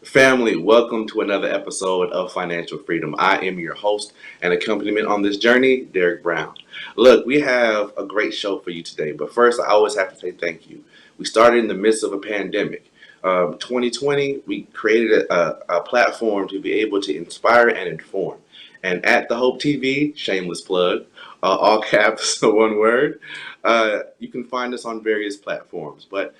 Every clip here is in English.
Family, welcome to another episode of Financial Freedom. I am your host and accompaniment on this journey, Derek Brown. Look, we have a great show for you today, but first, I always have to say thank you. We started in the midst of a pandemic. 2020, we created a platform to be able to inspire and inform. And at the Hope TV, shameless plug, all caps, one word, you can find us on various platforms. But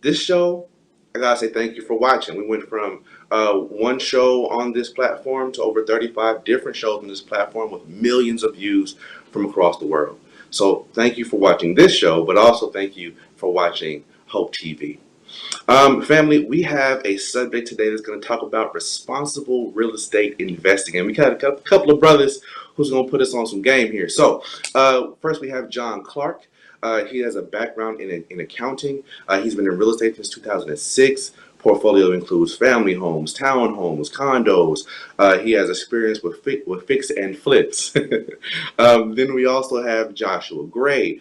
this show, I gotta say thank you for watching. We went from one show on this platform to over 35 different shows on this platform with millions of views from across the world. So thank you for watching this show, but also thank you for watching Hope TV. Family, we have a subject today that's going to talk about responsible real estate investing. And we got a couple of brothers who's going to put us on some game here. So, first we have John Clark. He has a background in accounting. He's been in real estate since 2006. Portfolio includes family homes, townhomes, condos. He has experience with fix and flips. Then we also have Joshua Gray.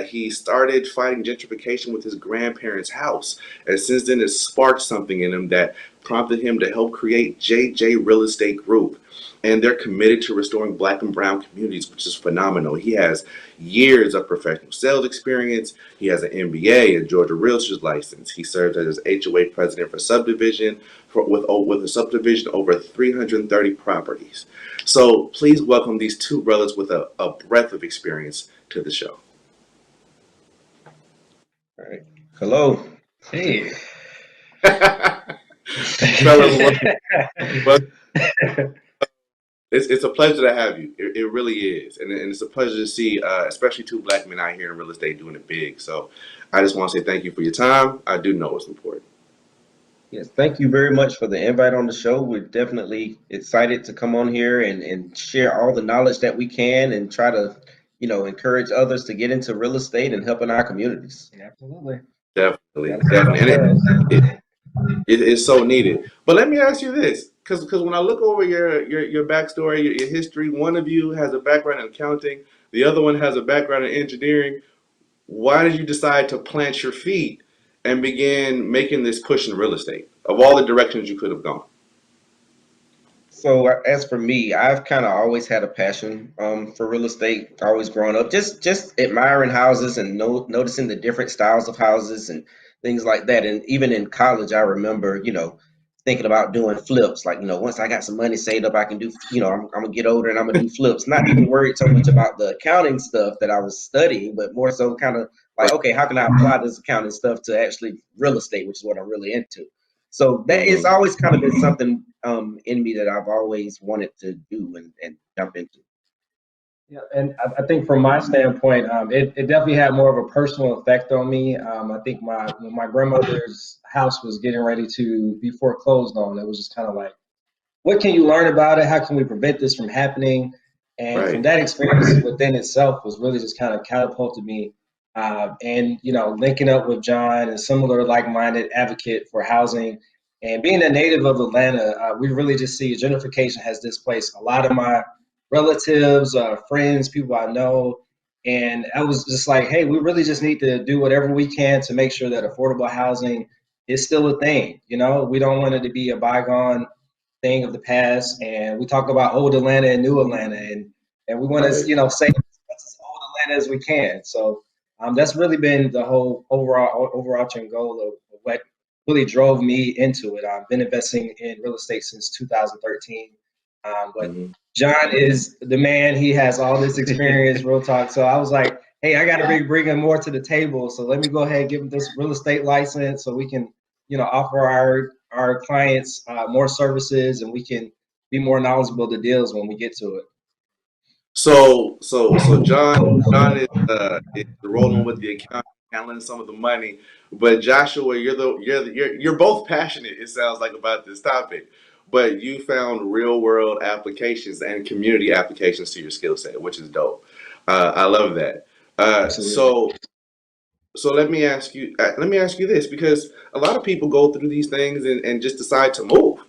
He started fighting gentrification with his grandparents' house, and since then it sparked something in him that prompted him to help create JJ Real Estate Group. And they're committed to restoring Black and Brown communities, which is phenomenal. He has years of professional sales experience. He has an MBA, a Georgia Realtors license. He served as HOA president for subdivision with a subdivision over 330 properties. So please welcome these two brothers with a breadth of experience to the show. All right. Hello. Hey. Fellas, it's a pleasure to have you. It really is. And it's a pleasure to see, especially two Black men out here in real estate doing it big. So I just want to say thank you for your time. I do know it's important. Yes, thank you very much for the invite on the show. We're definitely excited to come on here and share all the knowledge that we can and try to, encourage others to get into real estate and help in our communities. Absolutely. Definitely. And it is so needed. But let me ask you this, because when I look over your backstory, your history, one of you has a background in accounting, the other one has a background in engineering. Why did you decide to plant your feet and begin making this push in real estate of all the directions you could have gone? So as for me, I've kind of always had a passion for real estate. Always growing up, just admiring houses and noticing the different styles of houses and things like that. And even in college, I remember, thinking about doing flips. Like, once I got some money saved up, I can do. I'm gonna get older and I'm gonna do flips. Not even worried so much about the accounting stuff that I was studying, but more so kind of like, okay, how can I apply this accounting stuff to actually real estate, which is what I'm really into. So that it's Mhm. always kind of been something in me that I've always wanted to do and jump into. Yeah, and I think from my standpoint, it definitely had more of a personal effect on me. I think when my grandmother's house was getting ready to be foreclosed on, it was just kind of like, what can you learn about it? How can we prevent this from happening? And from Right. that experience within itself was really just kind of catapulted me. And linking up with John, a similar like-minded advocate for housing, and being a native of Atlanta, we really just see gentrification has displaced a lot of my relatives, friends, people I know. And I was just like, hey, we really just need to do whatever we can to make sure that affordable housing is still a thing. We don't want it to be a bygone thing of the past. And we talk about old Atlanta and new Atlanta, and we want to, Right. say as old Atlanta as we can. So that's really been the whole overarching goal of what really drove me into it. I've been investing in real estate since 2013. But Mhm. John is the man. He has all this experience, real talk. So I was like, hey, I got to be bringing more to the table. So let me go ahead and give him this real estate license so we can, offer our clients more services, and we can be more knowledgeable of the deals when we get to it. So John is rolling with the account, handling some of the money, but Joshua, you're both passionate. It sounds like about this topic, but you found real world applications and community applications to your skill set, which is dope. I love that. Uh, Absolutely. so so let me ask you this, because a lot of people go through these things and just decide to move,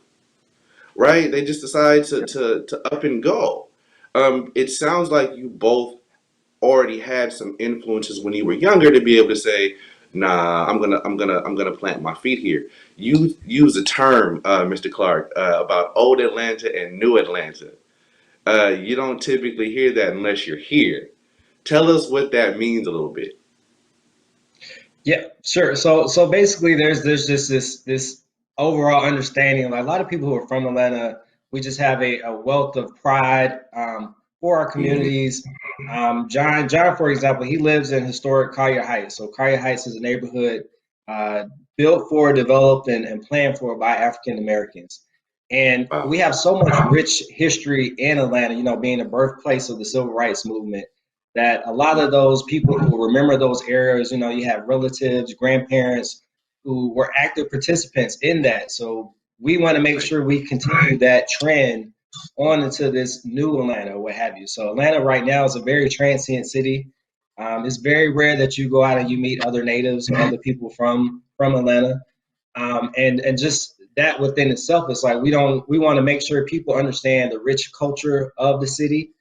right? They just decide to up and go. It sounds like you both already had some influences when you were younger to be able to say, Nah, I'm gonna plant my feet here. You use the term, Mr. Clark, about old Atlanta and new Atlanta. You don't typically hear that unless you're here. Tell us what that means a little bit. Yeah, sure. So basically, there's just this overall understanding. Like a lot of people who are from Atlanta, we just have a wealth of pride for our Hmm. communities. John, for example, he lives in historic Collier Heights. So Collier Heights is a neighborhood uh, built for, developed, and planned for by African Americans. And Wow. we have so much rich history in Atlanta. Being the birthplace of the civil rights movement, that a lot of those people who remember those eras, you have relatives, grandparents who were active participants in that. So we want to make Right. sure we continue that trend on into this new Atlanta, what have you. So Atlanta right now is a very transient city. It's very rare that you go out and you meet other natives or other people from Atlanta. And just that within itself is like we want to make sure people understand the rich culture of the city,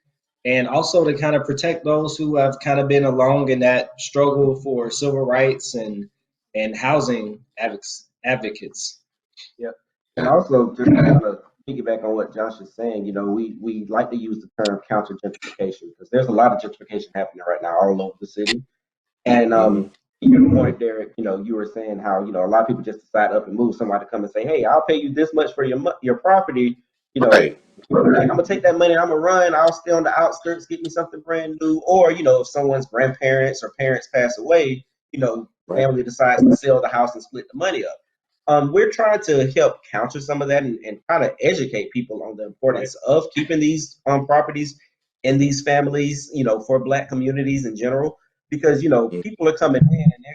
and also to kind of protect those who have kind of been along in that struggle for civil rights and housing advocates. Yep. And Yeah. also, just to kind of piggyback on what Josh is saying, we like to use the term counter gentrification because there's a lot of gentrification happening right now all over the city. And Hmm. to your point, Derek, you were saying how a lot of people just decide up and move. Somebody to come and say, "Hey, I'll pay you this much for your property." You know, Right. like, I'm gonna take that money. I'm gonna run. I'll stay on the outskirts, get me something brand new. Or if someone's grandparents or parents pass away, Right. family decides to sell the house and split the money up. We're trying to help counter some of that and kind of educate people on the Right. importance of keeping these properties in these families, for Black communities in general, because Mm. people are coming in and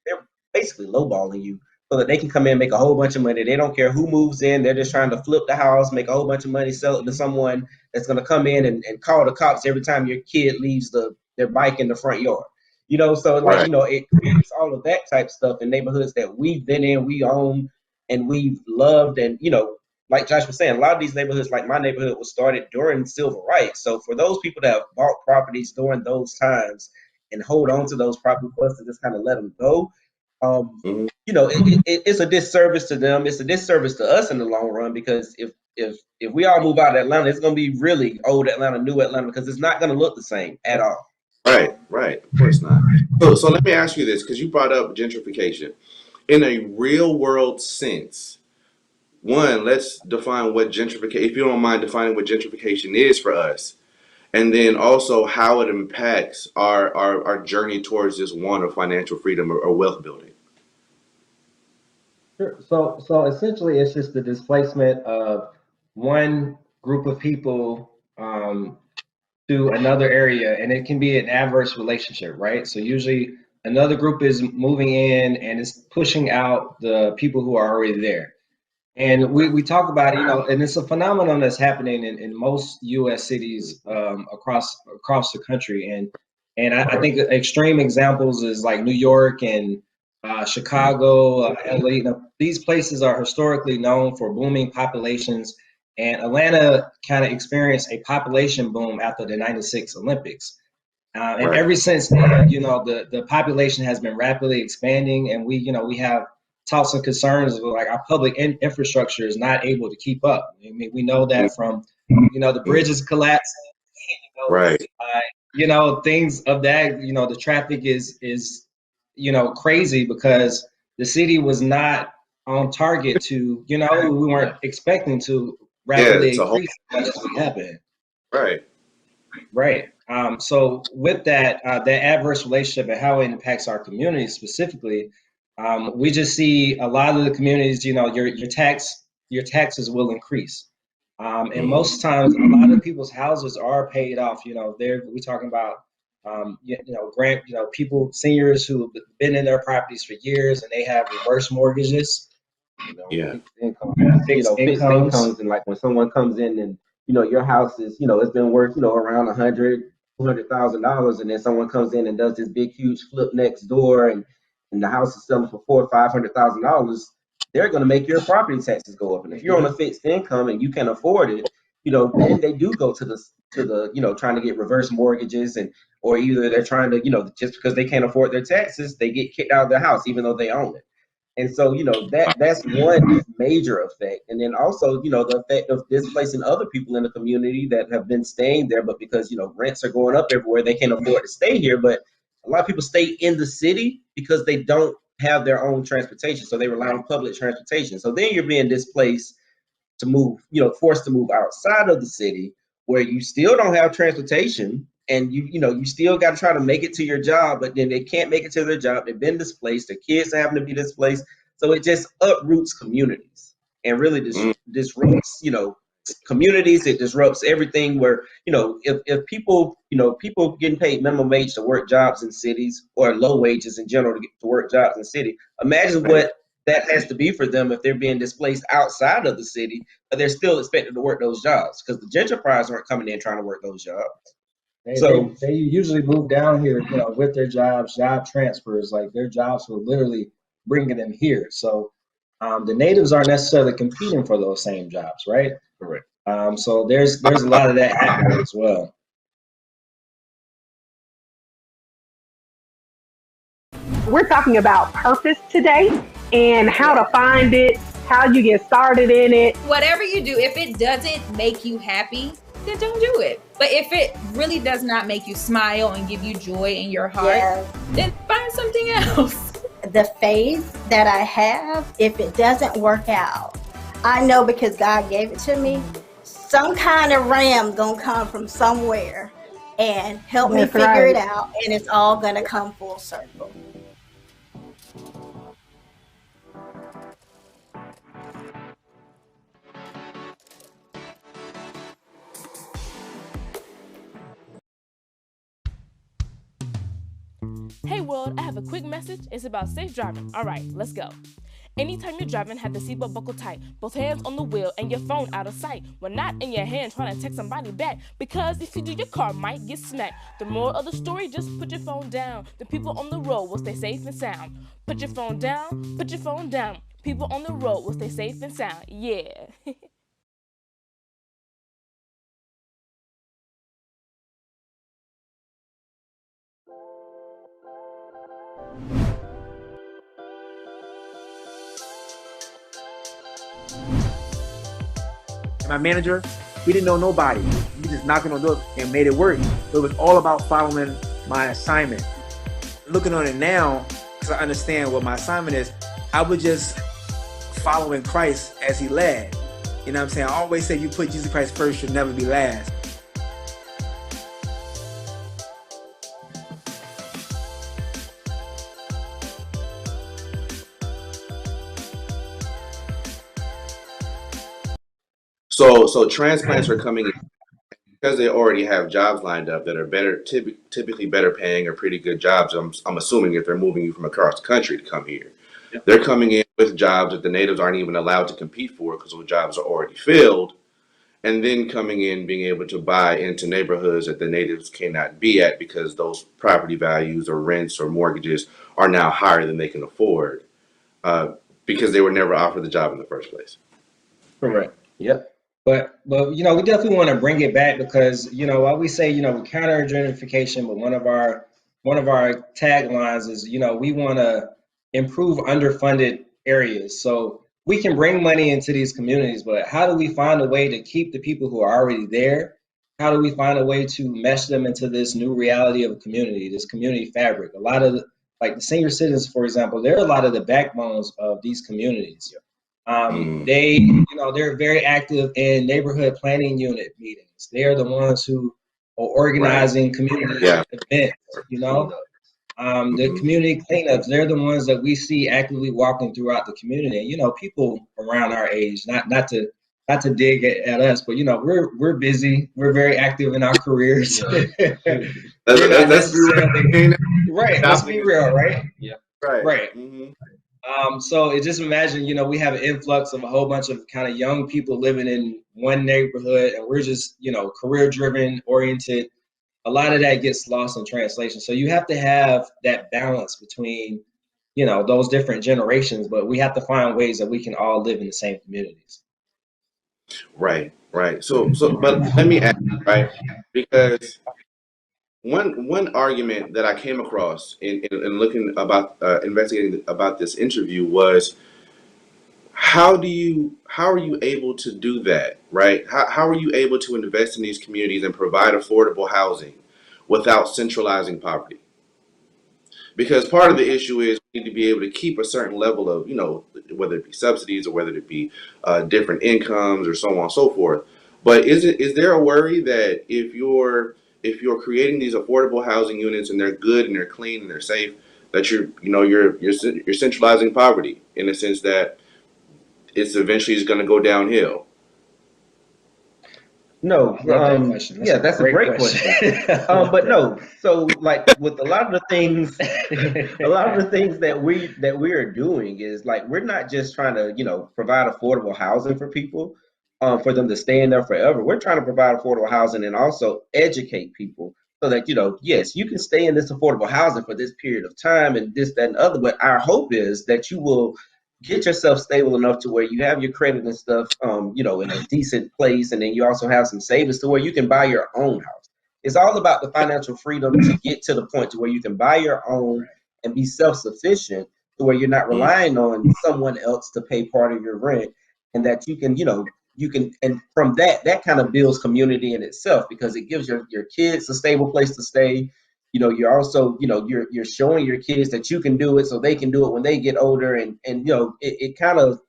they're basically lowballing you so that they can come in and make a whole bunch of money. They don't care who moves in. They're just trying to flip the house, make a whole bunch of money, sell it to someone that's going to come in and call the cops every time your kid leaves their bike in the front yard. So like, Right. it creates all of that type stuff in neighborhoods that we've been in, we own, and we've loved. And, like Josh was saying, a lot of these neighborhoods, like my neighborhood, was started during civil rights. So for those people that have bought properties during those times and hold on to those properties for us to just kind of let them go, Hmm. it's a disservice to them. It's a disservice to us in the long run, because if we all move out of Atlanta, it's going to be really old Atlanta, new Atlanta, because it's not going to look the same at Yep. all. Right. Right. Of course not. So let me ask you this, because you brought up gentrification in a real world sense. One, let's define what gentrification, if you don't mind defining what gentrification is for us, and then also how it impacts our journey towards this one of financial freedom or wealth building. Sure. So essentially, it's just the displacement of one group of people to another area, and it can be an adverse relationship, right? So usually, another group is moving in and it's pushing out the people who are already there. And we talk about, and it's a phenomenon that's happening in most U.S. cities across the country. And I think extreme examples is like New York and Chicago, LA. These places are historically known for booming populations, and Atlanta kind of experienced a population boom after the '96 Olympics. And Right. ever since then, the population has been rapidly expanding, and we have thoughts and concerns with like our public infrastructure is not able to keep up. I mean, we know that from, the Mhm. bridges collapsing, Right. things of that, the traffic is, crazy because the city was not on target to, we weren't expecting to Yeah, rapidly it's a whole increase as much as we have been. right. Right. So with that, that adverse relationship and how it impacts our community specifically, we just see a lot of the communities. Your taxes will increase, and Hmm. most times a lot of people's houses are paid off. We talking about people, seniors who have been in their properties for years and they have reverse mortgages, Yeah. Fixed income, fixed fixed incomes. incomes, and like when someone comes in and your house is it's been worth around 100,000, $200,000, and then someone comes in and does this big huge flip next door, and the house is selling for $400,000, $500,000. They're going to make your property taxes go up, and if you're on a Mhm. fixed income and you can afford it, then they do go to the trying to get reverse mortgages, and or either they're trying to, just because they can't afford their taxes, they get kicked out of their house even though they own it. And so, that's one major effect. And then also, the effect of displacing other people in the community that have been staying there, but because, rents are going up everywhere, they can't afford to stay here. But a lot of people stay in the city because they don't have their own transportation. So they rely on public transportation. So then you're being displaced to move, forced to move outside of the city where you still don't have transportation, and you still got to try to make it to your job, but then they can't make it to their job. They've been displaced. Their kids are having to be displaced. So it just uproots communities and really disrupts, communities. It disrupts everything where, if people, people getting paid minimum wage to work jobs in cities, or low wages in general to work jobs in city. Imagine what that has to be for them if they're being displaced outside of the city, but they're still expected to work those jobs because the gentrifiers aren't coming in trying to work those jobs. They usually move down here, with their jobs, job transfers. Like their jobs were literally bringing them here. So the natives aren't necessarily competing for those same jobs, right? Correct. So there's a lot of that happening as well. We're talking about purpose today and how to find it, how you get started in it. Whatever you do, if it doesn't make you happy, then don't do it. But if it really does not make you smile and give you joy in your heart, then find something else. The faith that I have, if it doesn't work out, I know because God gave it to me, some kind of ram gonna come from somewhere and help me figure it out, and it's all gonna come full circle. Hey world, I have a quick message. It's about safe driving. All right, let's go. Anytime you're driving, have the seatbelt buckled tight, both hands on the wheel and your phone out of sight. When not in your hand trying to text somebody back, because if you do, your car might get smacked. The moral of the story, just put your phone down. The people on the road will stay safe and sound. Put your phone down, put your phone down. People on the road will stay safe and sound. Yeah. My manager, we didn't know nobody. We just knocked on the door and made it work. So it was all about following my assignment. Looking on it now, because I understand what my assignment is, I was just following Christ as he led. You know what I'm saying? I always say you put Jesus Christ first, you'll never be last. So transplants are coming in because they already have jobs lined up that are better, typically better paying or pretty good jobs. I'm assuming if they're moving you from across the country to come here, they're coming in with jobs that the natives aren't even allowed to compete for because those jobs are already filled, and then coming in being able to buy into neighborhoods that the natives cannot be at because those property values or rents or mortgages are now higher than they can afford because they were never offered the job in the first place. Correct. Yep. But we definitely want to bring it back because while we say we counter gentrification, but one of our taglines is we want to improve underfunded areas. So we can bring money into these communities, but how do we find a way to keep the people who are already there? How do we find a way to mesh them into this new reality of a community, this community fabric? A lot of the senior citizens, for example, they're a lot of the backbones of these communities. They're very active in neighborhood planning unit meetings. They're the ones who are organizing community events, the community cleanups. They're the ones that we see actively walking throughout the community. And, people around our age, not to dig at us, but we're busy. We're very active in our careers. Let's be real. Right. Let's be real, right? Yeah. Right. Mm-hmm. So just imagine, we have an influx of a whole bunch of kind of young people living in one neighborhood, and we're just, career driven, oriented. A lot of that gets lost in translation. So you have to have that balance between, those different generations, but we have to find ways that we can all live in the same communities. Right, right. But let me ask, right? Because one argument that I came across in looking about investigating about this interview was how are you able to do that, right? How are you able to invest in these communities and provide affordable housing without centralizing poverty? Because part of the issue is we need to be able to keep a certain level of, whether it be subsidies or whether it be different incomes or so on and so forth. But is there a worry that if you're creating these affordable housing units and they're good and they're clean and they're safe, that you're centralizing poverty in the sense that it's eventually is going to go downhill? No, I love that question. yeah, that's a great question. But no, so like with a lot of the things, that we are doing is like we're not just trying to provide affordable housing for people, for them to stay in there forever. We're trying to provide affordable housing and also educate people so that yes, you can stay in this affordable housing for this period of time and this, that, and other. But our hope is that you will get yourself stable enough to where you have your credit and stuff, in a decent place, and then you also have some savings to where you can buy your own house. It's all about the financial freedom to get to the point to where you can buy your own and be self-sufficient, to where you're not relying on someone else to pay part of your rent, and that and from that kind of builds community in itself, because it gives your kids a stable place to stay. You're also you're showing your kids that you can do it, so they can do it when they get older, and it kind of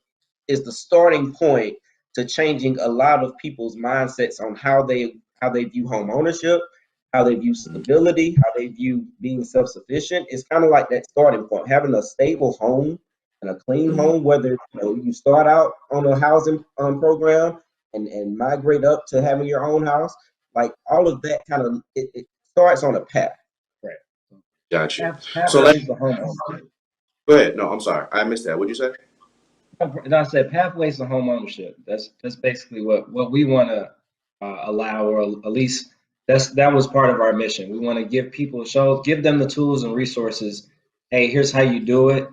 is the starting point to changing a lot of people's mindsets on how they view home ownership, how they view stability, how they view being self-sufficient. It's kind of like that starting point, having a stable home and a clean home, whether you start out on a housing program and migrate up to having your own house. Like all of that kind of it starts on a path. Gotcha. So Pathways to homeownership. go ahead. No, I'm sorry, I missed that. What'd you say? And I said pathways to home ownership. That's basically what we want to allow, or at least that was part of our mission. We want to give them the tools and resources. Hey, here's how you do it,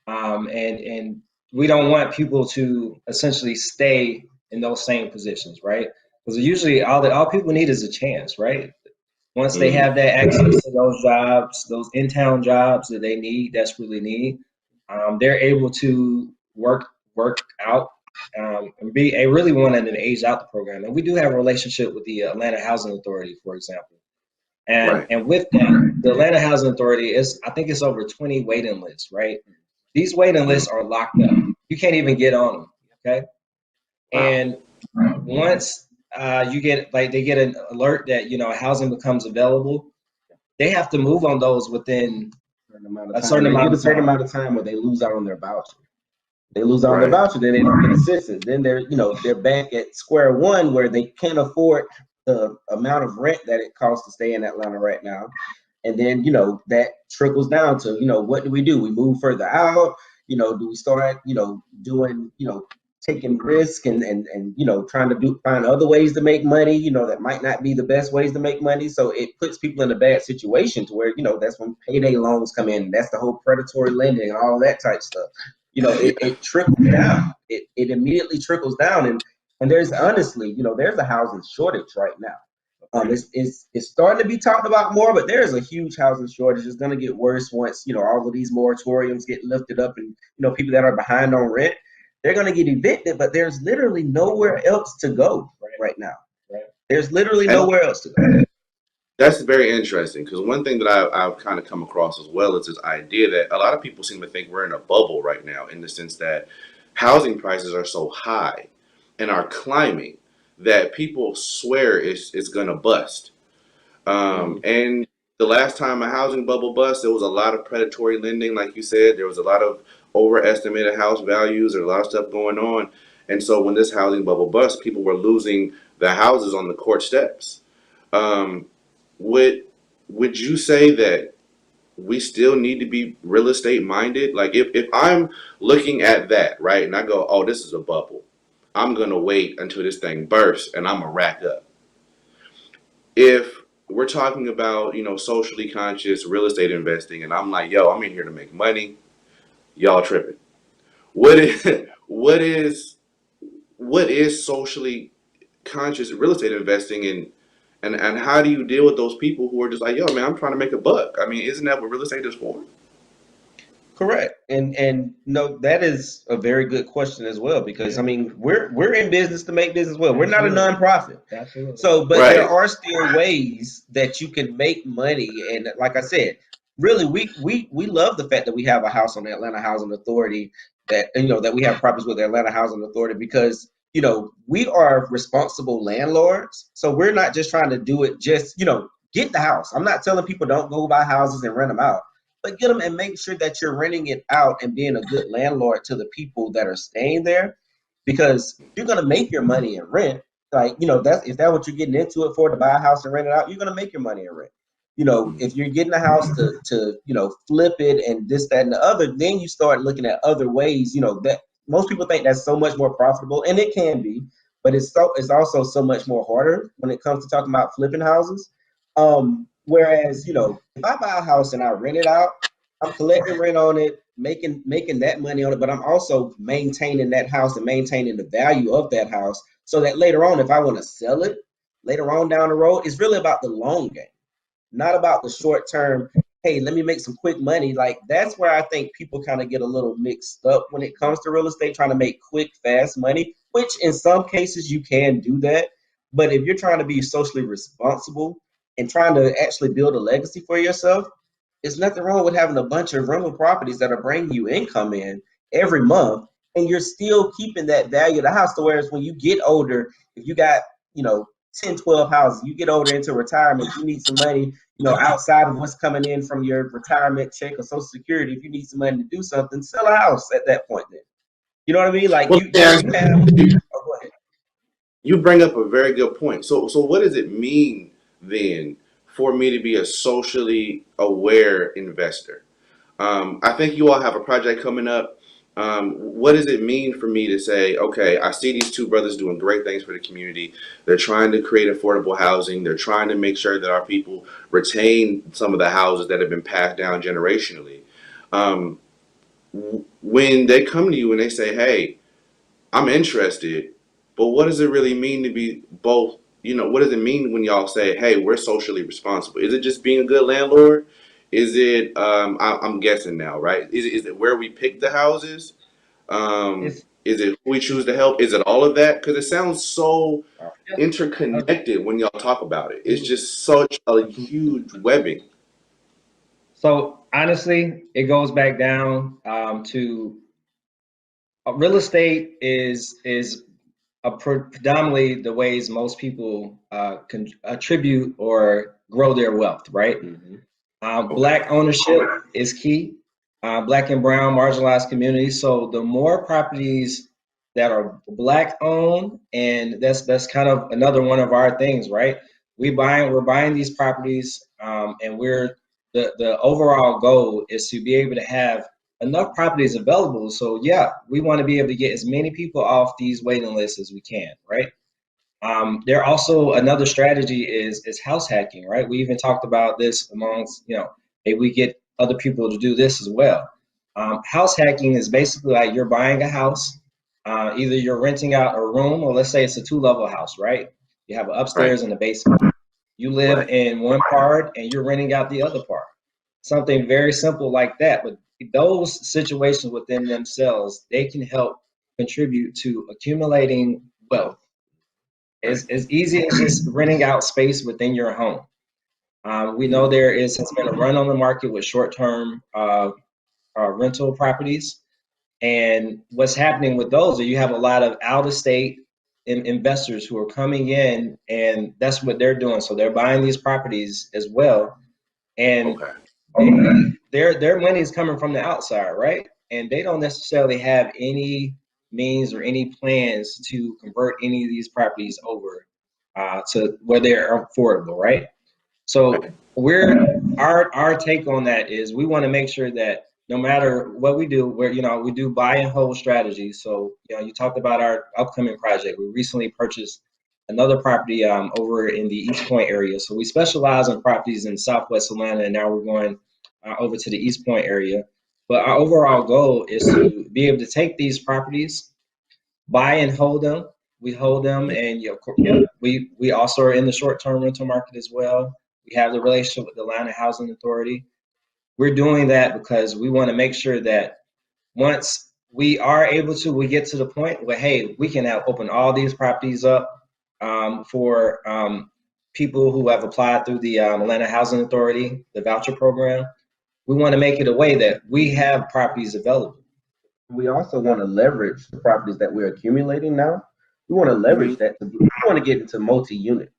and we don't want people to essentially stay in those same positions, right? Because usually all people need is a chance, right? Once they have that access to those jobs, those in-town jobs that they need, desperately need, they're able to work out, and I really wanted an age out the program. And we do have a relationship with the Atlanta Housing Authority, for example. And with that, the Atlanta Housing Authority I think it's over 20 waiting lists, right? These waiting lists are locked up. You can't even get on them, okay? And once they get an alert that housing becomes available, they have to move on those within a certain amount of time where they lose out on their voucher. They lose out on their voucher, then they don't get assistance. Then they're back at square one, where they can't afford the amount of rent that it costs to stay in Atlanta right now. And then that trickles down to what do? We move further out. Do we start doing taking risk and trying to find other ways to make money, that might not be the best ways to make money. So it puts people in a bad situation to where, that's when payday loans come in. That's the whole predatory lending and all that type stuff. It trickles down. It immediately trickles down. And there's honestly, there's a housing shortage right now. It's starting to be talked about more, but there's a huge housing shortage. It's going to get worse once, all of these moratoriums get lifted up, and, people that are behind on rent, they're going to get evicted, but there's literally nowhere else to go right now. There's literally nowhere else to go. That's very interesting, because one thing that I've kind of come across as well is this idea that a lot of people seem to think we're in a bubble right now, in the sense that housing prices are so high and are climbing that people swear it's going to bust. And the last time a housing bubble bust, there was a lot of predatory lending, like you said. There was a lot of overestimated house values. There's a lot of stuff going on. And so when this housing bubble bust, people were losing their houses on the court steps. Would you say that we still need to be real estate minded? Like if I'm looking at that, right, and I go, oh, this is a bubble, I'm going to wait until this thing bursts and I'm going to rack up. If we're talking about, socially conscious real estate investing, and I'm like, yo, I'm in here to make money, y'all tripping. What is what is socially conscious real estate investing and how do you deal with those people who are just like, yo, man, I'm trying to make a buck? I mean, isn't that what real estate is for? Correct. And no, that is a very good question as well, because I mean, we're in business to make business well. We're not a nonprofit. Absolutely. So, but Right. there are still ways that you can make money. And like I said, really, we love the fact that we have a house on the Atlanta Housing Authority, that, you know, that we have properties with the Atlanta Housing Authority, because, you know, we are responsible landlords. So we're not just trying to do it just, you know, get the house. I'm not telling people don't go buy houses and rent them out, but get them and make sure that you're renting it out and being a good landlord to the people that are staying there, because you're going to make your money in rent. Like, you know, if that's what you're getting into it for, to buy a house and rent it out, you're going to make your money in rent. You know, if you're getting a house to, you know, flip it and this, that, and the other, then you start looking at other ways, you know, that most people think that's so much more profitable, and it can be, but it's also so much more harder when it comes to talking about flipping houses. Whereas, you know, if I buy a house and I rent it out, I'm collecting rent on it, making that money on it, but I'm also maintaining that house and maintaining the value of that house, so that later on, if I want to sell it later on down the road, it's really about the long game, not about the short term. Hey, let me make some quick money. Like, that's where I think people kind of get a little mixed up when it comes to real estate, trying to make quick, fast money, which in some cases you can do that. But if you're trying to be socially responsible and trying to actually build a legacy for yourself, there's nothing wrong with having a bunch of rental properties that are bringing you income in every month, and you're still keeping that value of the house. So whereas when you get older, if you got, you know, 10, 12 houses, you get older into retirement, you need some money, you know, outside of what's coming in from your retirement check or Social Security. If you need some money to do something, sell a house at that point then. You know what I mean? Like, Well, you yeah, have, oh, go ahead. you bring up a very good point. So what does it mean then for me to be a socially aware investor? I think you all have a project coming up. What does it mean for me to say, okay, I see these two brothers doing great things for the community. They're trying to create affordable housing. They're trying to make sure that our people retain some of the houses that have been passed down generationally. When they come to you and they say, hey, I'm interested, but what does it really mean to be both? You know, what does it mean when y'all say, hey, we're socially responsible? Is it just being a good landlord? Is it, I'm guessing now, right? Is it where we pick the houses? It's, Is it who we choose to help? Is it all of that? Because it sounds so interconnected when y'all talk about it. It's just such a huge webbing. so honestly, it goes back down to real estate is predominantly the ways most people can attribute or grow their wealth, right? Black ownership is key. Black and brown marginalized communities. So the more properties that are Black owned, and that's kind of another one of our things, right? We're buying these properties, and the overall goal is to be able to have enough properties available. So yeah, we want to be able to get as many people off these waiting lists as we can, right? There also another strategy is house hacking, right? We even talked about this amongst, you know, maybe we get other people to do this as well. House hacking is basically like you're buying a house, either you're renting out a room, or let's say it's a 2-level house, right? You have an upstairs and a basement. You live in one part and you're renting out the other part. Something very simple like that. But those situations within themselves, they can help contribute to accumulating wealth. It's as easy as just renting out space within your home. We know has been a run on the market with short-term rental properties. And what's happening with those is you have a lot of out-of-state investors who are coming in, and that's what they're doing. So they're buying these properties as well. And their money is coming from the outside, right? And they don't necessarily have any means or any plans to convert any of these properties over to where they're affordable, right? So our take on that is we want to make sure that no matter what we do, we do buy and hold strategies. So, you talked about our upcoming project. We recently purchased another property over in the East Point area. So we specialize in properties in Southwest Atlanta, and now we're going over to the East Point area. But our overall goal is to be able to take these properties, buy and hold them, We hold them, and we also are in the short-term rental market as well. We have the relationship with the Atlanta Housing Authority. We're doing that because we want to make sure that once we are able to, we get to the point where, hey, we can open all these properties up for people who have applied through the Atlanta Housing Authority, the voucher program. We want to make it a way that we have properties available. We also want to leverage the properties that we're accumulating now. We want to leverage that. We want to get into multi-unit,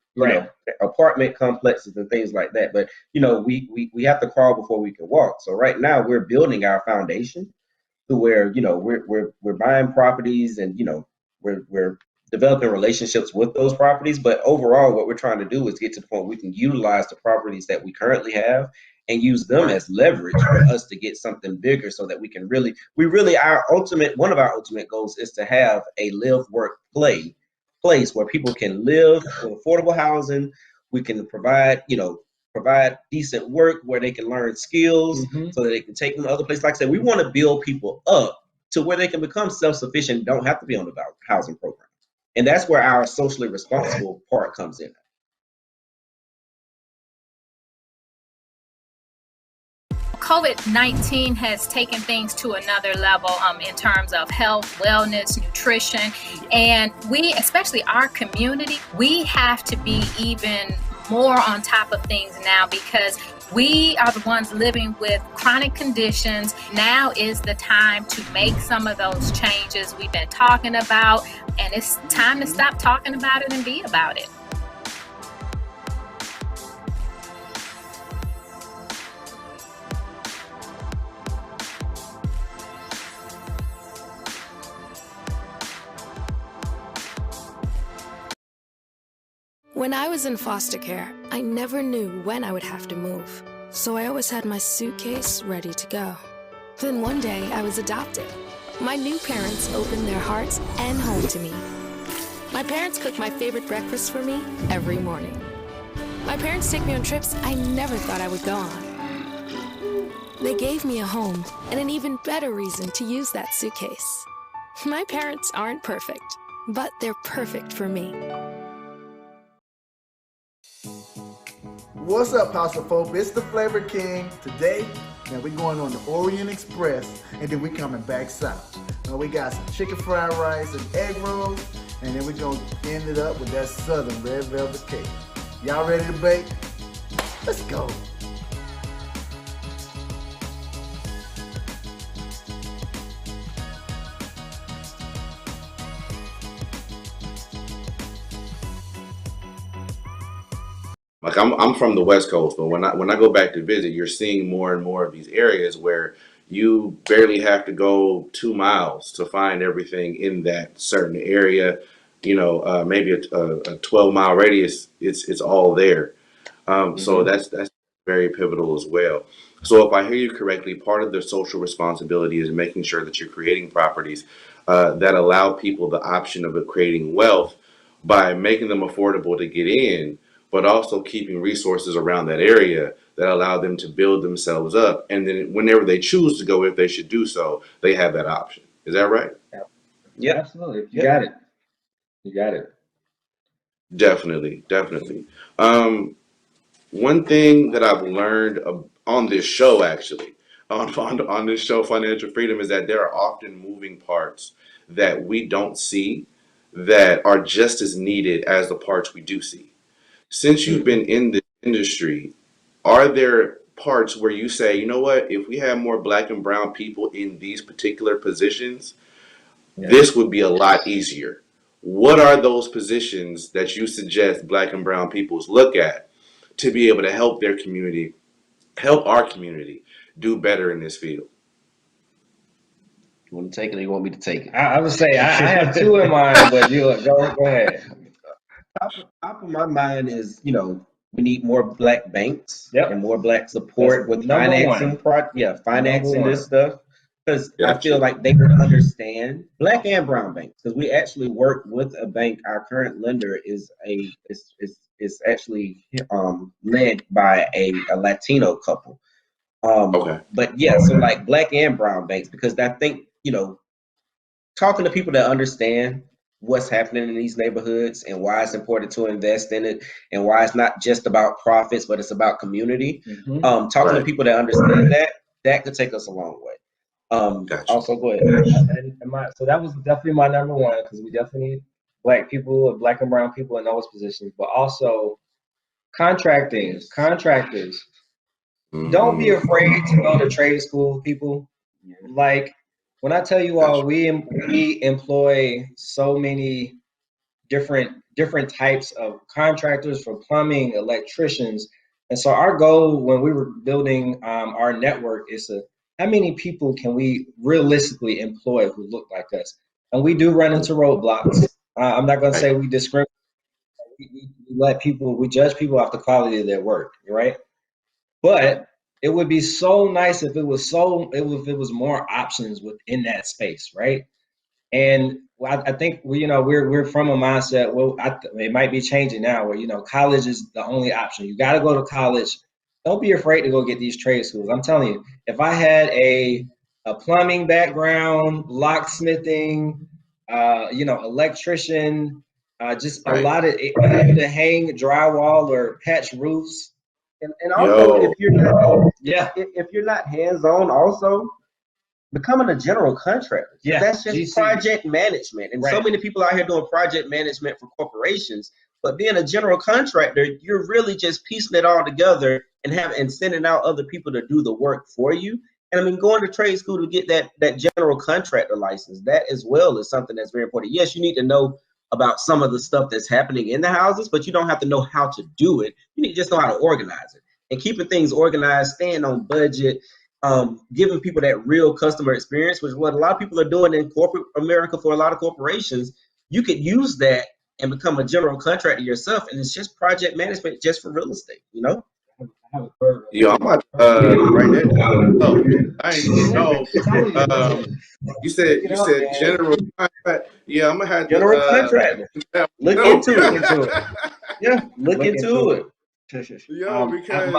apartment complexes and things like that. But we have to crawl before we can walk. So right now we're building our foundation to where we're buying properties and we're developing relationships with those properties. But overall, what we're trying to do is get to the point where we can utilize the properties that we currently have and use them as leverage for us to get something bigger, so that we can one of our ultimate goals is to have a live, work, play place where people can live with affordable housing. We can provide decent work where they can learn skills so that they can take them to other places. Like I said, we want to build people up to where they can become self-sufficient, don't have to be on the housing program. And that's where our socially responsible part comes in. COVID-19 has taken things to another level in terms of health, wellness, nutrition, and we, especially our community, we have to be even more on top of things now, because we are the ones living with chronic conditions. Now is the time to make some of those changes we've been talking about, and it's time to stop talking about it and be about it. When I was in foster care, I never knew when I would have to move, so I always had my suitcase ready to go. Then one day, I was adopted. My new parents opened their hearts and home to me. My parents cook my favorite breakfast for me every morning. My parents take me on trips I never thought I would go on. They gave me a home and an even better reason to use that suitcase. My parents aren't perfect, but they're perfect for me. What's up, House of Folk? It's the Flavor King. Today, now we're going on the Orient Express, and then we're coming back south. Now we got some chicken fried rice and egg rolls, and then we're gonna end it up with that Southern red velvet cake. Y'all ready to bake? Let's go. Like I'm from the West Coast, but when I go back to visit, you're seeing more and more of these areas where you barely have to go 2 miles to find everything in that certain area. Maybe a 12-mile radius, it's all there. So that's very pivotal as well. So if I hear you correctly, part of the social responsibility is making sure that you're creating properties that allow people the option of creating wealth by making them affordable to get in, but also keeping resources around that area that allow them to build themselves up. And then whenever they choose to go, if they should do so, they have that option. Is that right? Yeah, absolutely. You got it. You got it. Definitely. One thing that I've learned on this show, actually, on this show, Financial Freedom, is that there are often moving parts that we don't see that are just as needed as the parts we do see. Since you've been in the industry, are there parts where you say, you know what, if we have more Black and brown people in these particular positions, this would be a lot easier? What are those positions that you suggest Black and brown peoples look at to be able to help their community, help our community do better in this field? You want to take it or you want me to take it? I would say I have two in mind, but you go ahead. Top of my mind is, we need more Black banks and more Black support with financing this stuff. Because I feel like they would understand, Black and brown banks, because we actually work with a bank. Our current lender is actually led by a Latino couple. But yeah, so like Black and brown banks, because I think, talking to people that understand what's happening in these neighborhoods and why it's important to invest in it and why it's not just about profits, but it's about community. Talking to people that understand that could take us a long way. Gotcha. Also, go ahead. So that was definitely my number one, because we definitely need black people, black and brown people in those positions, but also contractors. Don't be afraid to go to trade school, people. Like, when I tell you all, we employ so many different types of contractors for plumbing, electricians. And so our goal when we were building our network is to, how many people can we realistically employ who look like us? And we do run into roadblocks. I'm not going to say we discriminate. We judge people off the quality of their work, right? But it would be so nice if it was more options within that space, right? And I think we're from a mindset. Well, it might be changing now, where college is the only option. You got to go to college. Don't be afraid to go get these trade schools. I'm telling you, if I had a plumbing background, locksmithing, electrician, just a lot of to hang drywall or patch roofs. And also, if you're not hands-on, also becoming a general contractor. Yeah, that's just GC. Project management. And so many people out here doing project management for corporations, but being a general contractor, you're really just piecing it all together and sending out other people to do the work for you. And I mean, going to trade school to get that general contractor license, that as well is something that's very important. Yes, you need to know about some of the stuff that's happening in the houses, but you don't have to know how to do it. You need to just know how to organize it. And keeping things organized, staying on budget, giving people that real customer experience, which is what a lot of people are doing in corporate America for a lot of corporations. You could use that and become a general contractor yourself, and it's just project management just for real estate, Yeah, I'm about right there. Oh, I ain't even know. You said general contract. Yeah, I'm gonna have general contractor. Look into it. Yeah, look into it. Yo, because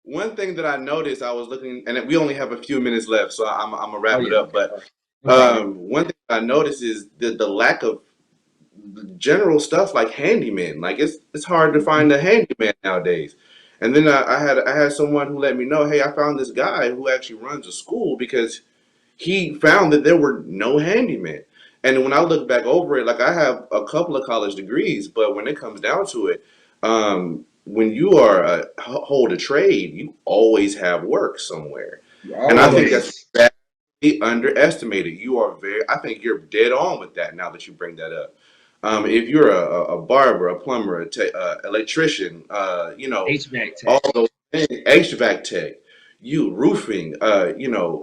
one thing that I noticed, I was looking, and we only have a few minutes left, so I'm gonna wrap it up. But one thing I noticed is the lack of general stuff like handyman. Like it's hard to find a handyman nowadays. And then I had someone who let me know, hey, I found this guy who actually runs a school because he found that there were no handymen. And when I look back over it, like I have a couple of college degrees, but when it comes down to it, when you hold a trade, you always have work somewhere. And I think that's badly underestimated. I think you're dead on with that now that you bring that up. If you're a barber, a plumber, electrician, HVAC tech. all those things, HVAC tech, roofing, a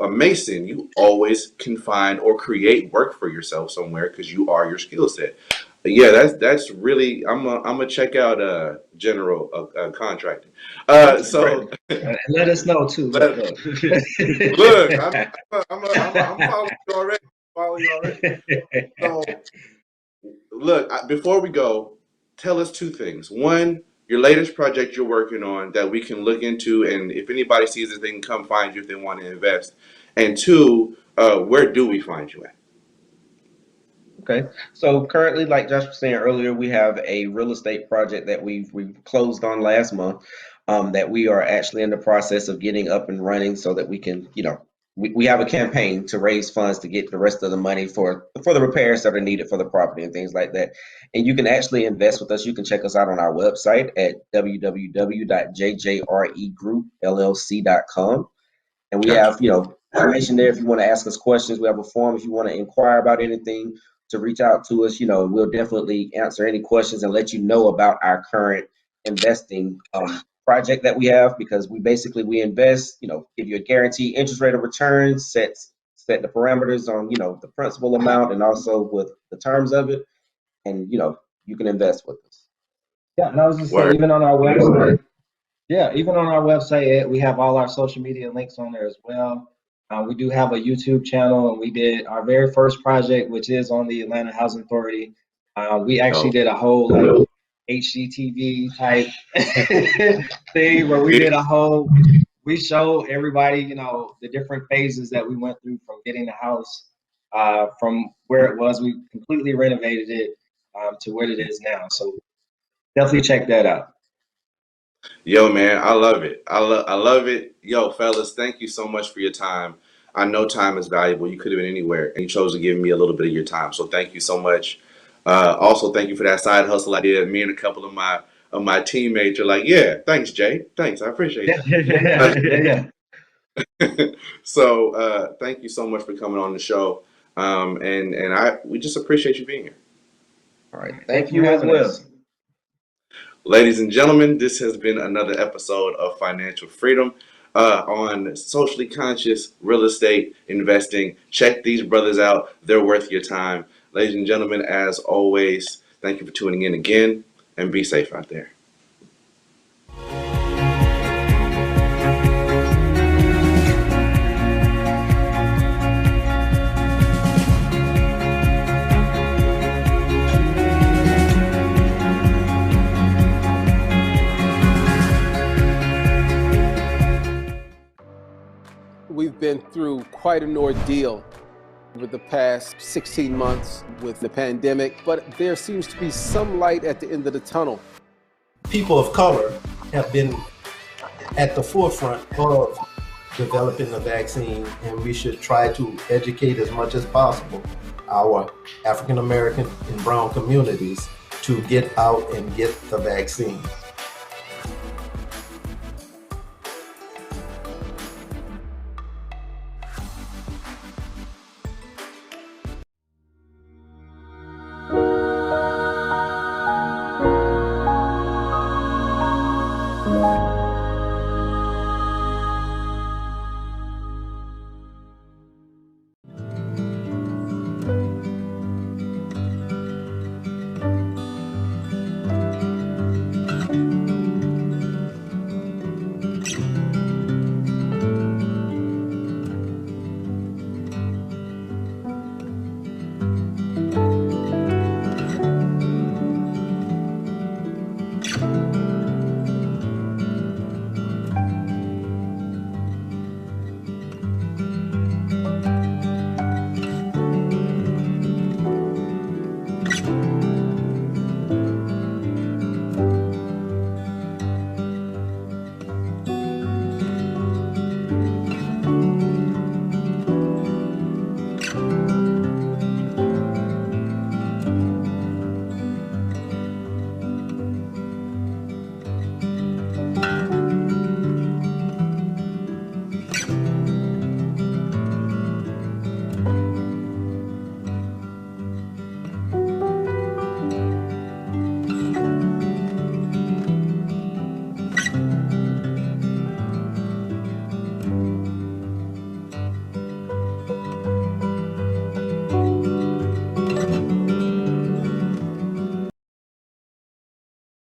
mason, you always can find or create work for yourself somewhere because you are your skill set. But yeah, that's really, I'm gonna check out general contracting. So let us know too. Look, I'm following you already. So look, before we go, tell us two things. One, your latest project you're working on that we can look into, and if anybody sees it, they can come find you if they want to invest. And two, where do we find you at? Okay, so currently, like Josh was saying earlier, we have a real estate project that we've closed on last month that we are actually in the process of getting up and running so that we can, we have a campaign to raise funds to get the rest of the money for the repairs that are needed for the property and things like that. And you can actually invest with us. You can check us out on our website at www.jjregroup.llc.com. And we have, information there if you want to ask us questions. We have a form if you want to inquire about anything, to reach out to us. We'll definitely answer any questions and let you know about our current investing project that we have, because we invest, give you a guaranteed interest rate of return, set the parameters on, the principal amount and also with the terms of it. And, you can invest with us. Yeah, and I was just saying, even on our website, we have all our social media links on there as well. We do have a YouTube channel, and we did our very first project, which is on the Atlanta Housing Authority. We actually did a whole HGTV type thing where we showed everybody, the different phases that we went through from getting the house from where it was. We completely renovated it to what it is now. So definitely check that out. Yo, man, I love it. I love it. Yo, fellas, thank you so much for your time. I know time is valuable. You could have been anywhere, and you chose to give me a little bit of your time. So thank you so much. Also, thank you for that side hustle I did. Me and a couple of my teammates are like, yeah, thanks, Jay. Thanks, I appreciate it. Yeah. So thank you so much for coming on the show. And we just appreciate you being here. All right. Thank you as well. Ladies and gentlemen, this has been another episode of Financial Freedom on socially conscious real estate investing. Check these brothers out. They're worth your time. Ladies and gentlemen, as always, thank you for tuning in again, and be safe out there. We've been through quite an ordeal over the past 16 months with the pandemic, but there seems to be some light at the end of the tunnel. People of color have been at the forefront of developing the vaccine, and we should try to educate as much as possible our African American and brown communities to get out and get the vaccine.